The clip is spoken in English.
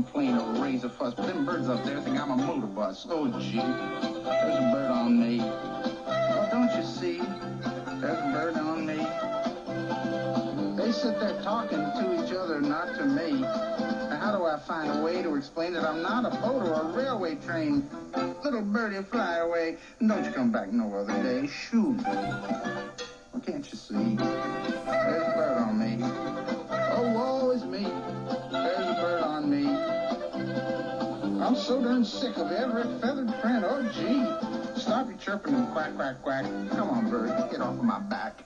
complain or raise a fuss, but them birds up there think I'm a motor bus. Oh, gee, there's a bird on me. Oh, don't you see? There's a bird on me. They sit there talking to each other, not to me. Now, how do I find a way to explain that I'm not a boat or a railway train? Little birdie, fly away. Don't you come back no other day. Shoot. Well, can't you see? There's a bird on me. Oh, woe is me. There's a bird on me. I'm so darn sick of every feathered friend. Oh, gee. Stop your chirping and quack, quack, quack. Come on, bird. Get off of my back.